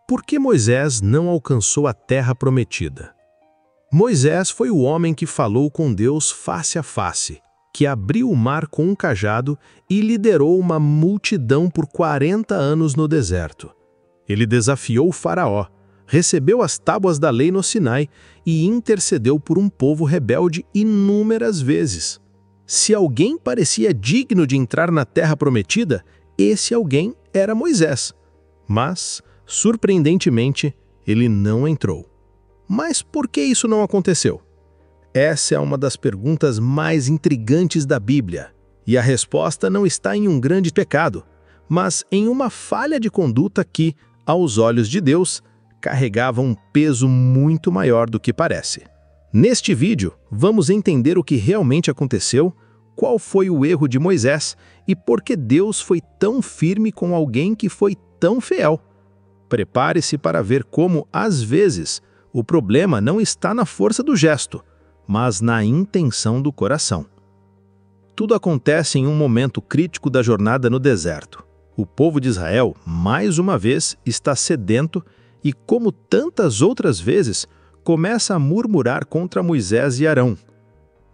Por que Moisés não alcançou a terra prometida? Moisés foi o homem que falou com Deus face a face, que abriu o mar com um cajado e liderou uma multidão por 40 anos no deserto. Ele desafiou o faraó, recebeu as tábuas da lei no Sinai e intercedeu por um povo rebelde inúmeras vezes. Se alguém parecia digno de entrar na terra prometida, esse alguém era Moisés. Mas, surpreendentemente, ele não entrou. Mas por que isso não aconteceu? Essa é uma das perguntas mais intrigantes da Bíblia, e a resposta não está em um grande pecado, mas em uma falha de conduta que, aos olhos de Deus, carregava um peso muito maior do que parece. Neste vídeo, vamos entender o que realmente aconteceu, qual foi o erro de Moisés e por que Deus foi tão firme com alguém que foi tão fiel. Prepare-se para ver como, às vezes, o problema não está na força do gesto, mas na intenção do coração. Tudo acontece em um momento crítico da jornada no deserto. O povo de Israel, mais uma vez, está sedento e, como tantas outras vezes, começa a murmurar contra Moisés e Arão.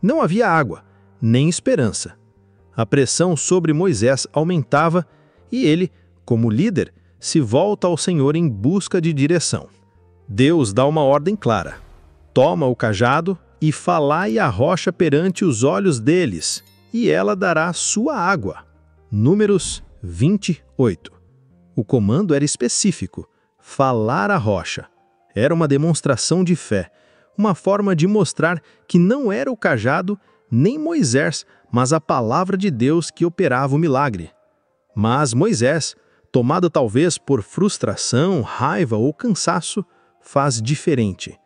Não havia água, nem esperança. A pressão sobre Moisés aumentava e ele, como líder, se volta ao Senhor em busca de direção. Deus dá uma ordem clara. Toma o cajado e falai a rocha perante os olhos deles, e ela dará sua água. Números 28. O comando era específico. Falar a rocha. Era uma demonstração de fé, uma forma de mostrar que não era o cajado nem Moisés, mas a palavra de Deus que operava o milagre. Mas Moisés, tomado talvez por frustração, raiva ou cansaço, faz diferente.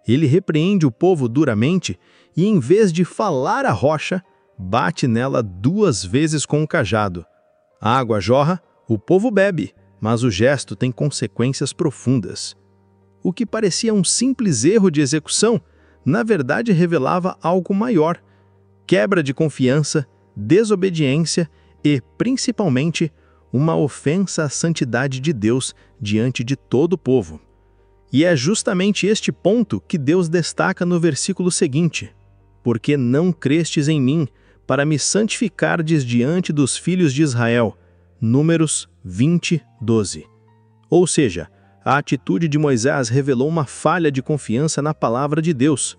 Ele repreende o povo duramente e, em vez de falar a rocha, bate nela 2 vezes com o cajado. A água jorra, o povo bebe, mas o gesto tem consequências profundas. O que parecia um simples erro de execução, na verdade revelava algo maior: quebra de confiança, desobediência e, principalmente, uma ofensa à santidade de Deus diante de todo o povo. E é justamente este ponto que Deus destaca no versículo seguinte: porque não crestes em mim, para me santificardes diante dos filhos de Israel. Números 20, 12. Ou seja, a atitude de Moisés revelou uma falha de confiança na palavra de Deus.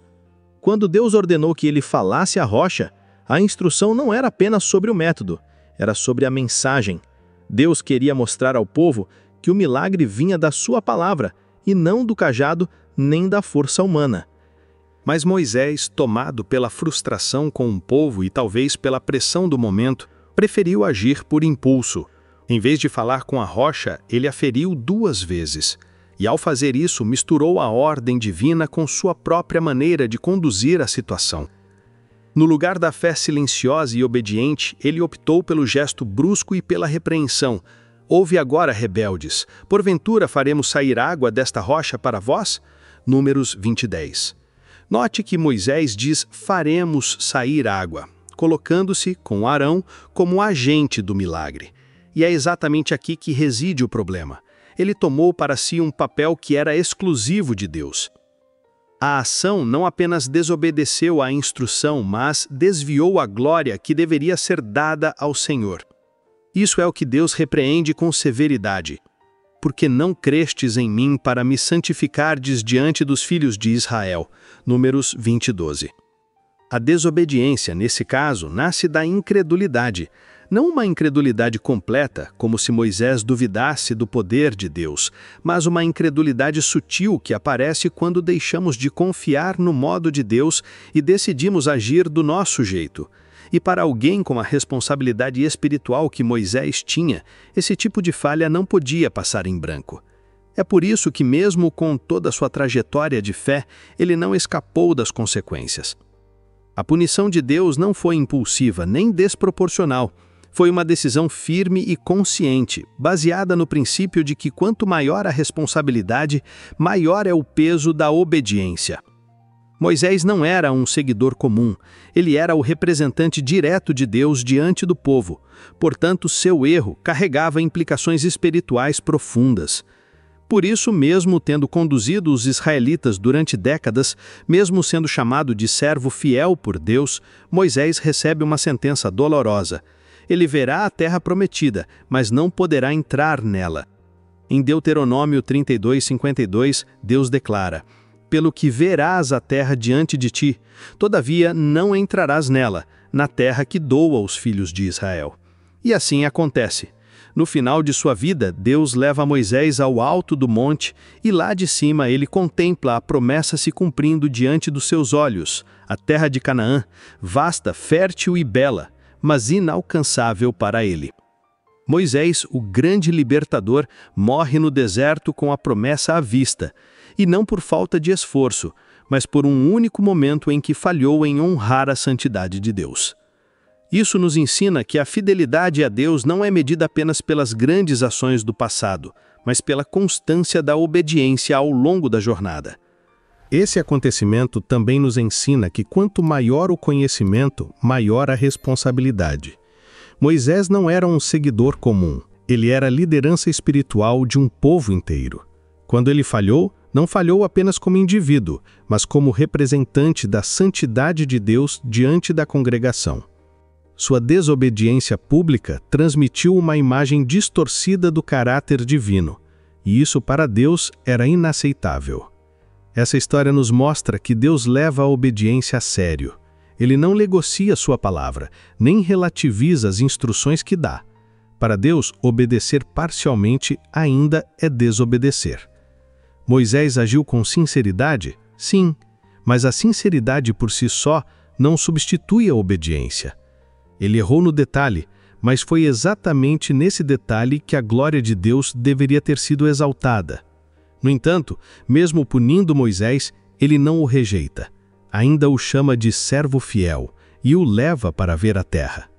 Quando Deus ordenou que ele falasse a rocha, a instrução não era apenas sobre o método, era sobre a mensagem. Deus queria mostrar ao povo que o milagre vinha da sua palavra, e não do cajado nem da força humana. Mas Moisés, tomado pela frustração com o povo e talvez pela pressão do momento, preferiu agir por impulso. Em vez de falar com a rocha, ele a feriu 2 vezes. E ao fazer isso, misturou a ordem divina com sua própria maneira de conduzir a situação. No lugar da fé silenciosa e obediente, ele optou pelo gesto brusco e pela repreensão. Ouve agora, rebeldes, porventura faremos sair água desta rocha para vós? Números 20, 10. Note que Moisés diz faremos sair água, colocando-se com Arão como agente do milagre. E é exatamente aqui que reside o problema. Ele tomou para si um papel que era exclusivo de Deus. A ação não apenas desobedeceu à instrução, mas desviou a glória que deveria ser dada ao Senhor. Isso é o que Deus repreende com severidade. Porque não crestes em mim para me santificardes diante dos filhos de Israel. Números 20, 12. A desobediência, nesse caso, nasce da incredulidade. Não uma incredulidade completa, como se Moisés duvidasse do poder de Deus, mas uma incredulidade sutil que aparece quando deixamos de confiar no modo de Deus e decidimos agir do nosso jeito. E para alguém com a responsabilidade espiritual que Moisés tinha, esse tipo de falha não podia passar em branco. É por isso que, mesmo com toda a sua trajetória de fé, ele não escapou das consequências. A punição de Deus não foi impulsiva nem desproporcional. Foi uma decisão firme e consciente, baseada no princípio de que quanto maior a responsabilidade, maior é o peso da obediência. Moisés não era um seguidor comum, ele era o representante direto de Deus diante do povo. Portanto, seu erro carregava implicações espirituais profundas. Por isso, mesmo tendo conduzido os israelitas durante décadas, mesmo sendo chamado de servo fiel por Deus, Moisés recebe uma sentença dolorosa. Ele verá a terra prometida, mas não poderá entrar nela. Em Deuteronômio 32:52, Deus declara: pelo que verás a terra diante de ti, todavia não entrarás nela, na terra que dou aos filhos de Israel. E assim acontece. No final de sua vida, Deus leva Moisés ao alto do monte e lá de cima ele contempla a promessa se cumprindo diante dos seus olhos, a terra de Canaã, vasta, fértil e bela, mas inalcançável para ele. Moisés, o grande libertador, morre no deserto com a promessa à vista, e não por falta de esforço, mas por um único momento em que falhou em honrar a santidade de Deus. Isso nos ensina que a fidelidade a Deus não é medida apenas pelas grandes ações do passado, mas pela constância da obediência ao longo da jornada. Esse acontecimento também nos ensina que quanto maior o conhecimento, maior a responsabilidade. Moisés não era um seguidor comum, ele era a liderança espiritual de um povo inteiro. Quando ele falhou, não falhou apenas como indivíduo, mas como representante da santidade de Deus diante da congregação. Sua desobediência pública transmitiu uma imagem distorcida do caráter divino, e isso para Deus era inaceitável. Essa história nos mostra que Deus leva a obediência a sério. Ele não negocia sua palavra, nem relativiza as instruções que dá. Para Deus, obedecer parcialmente ainda é desobedecer. Moisés agiu com sinceridade? Sim, mas a sinceridade por si só não substitui a obediência. Ele errou no detalhe, mas foi exatamente nesse detalhe que a glória de Deus deveria ter sido exaltada. No entanto, mesmo punindo Moisés, ele não o rejeita. Ainda o chama de servo fiel e o leva para ver a terra.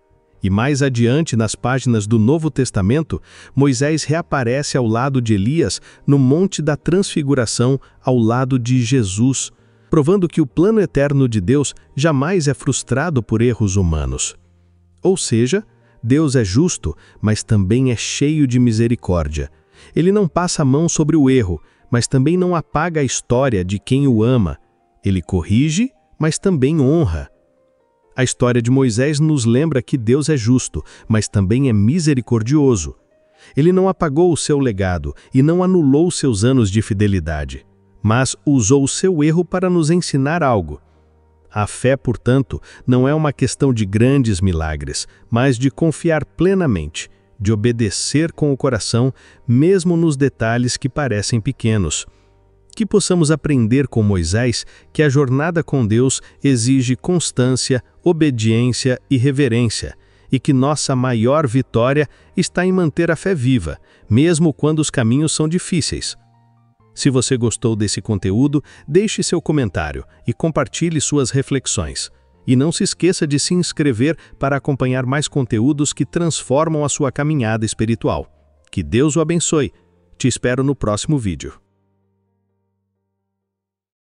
E mais adiante, nas páginas do Novo Testamento, Moisés reaparece ao lado de Elias no Monte da Transfiguração, ao lado de Jesus, provando que o plano eterno de Deus jamais é frustrado por erros humanos. Ou seja, Deus é justo, mas também é cheio de misericórdia. Ele não passa a mão sobre o erro, mas também não apaga a história de quem o ama. Ele corrige, mas também honra. A história de Moisés nos lembra que Deus é justo, mas também é misericordioso. Ele não apagou o seu legado e não anulou seus anos de fidelidade, mas usou o seu erro para nos ensinar algo. A fé, portanto, não é uma questão de grandes milagres, mas de confiar plenamente, de obedecer com o coração, mesmo nos detalhes que parecem pequenos. Que possamos aprender com Moisés que a jornada com Deus exige constância, obediência e reverência, e que nossa maior vitória está em manter a fé viva, mesmo quando os caminhos são difíceis. Se você gostou desse conteúdo, deixe seu comentário e compartilhe suas reflexões. E não se esqueça de se inscrever para acompanhar mais conteúdos que transformam a sua caminhada espiritual. Que Deus o abençoe. Te espero no próximo vídeo.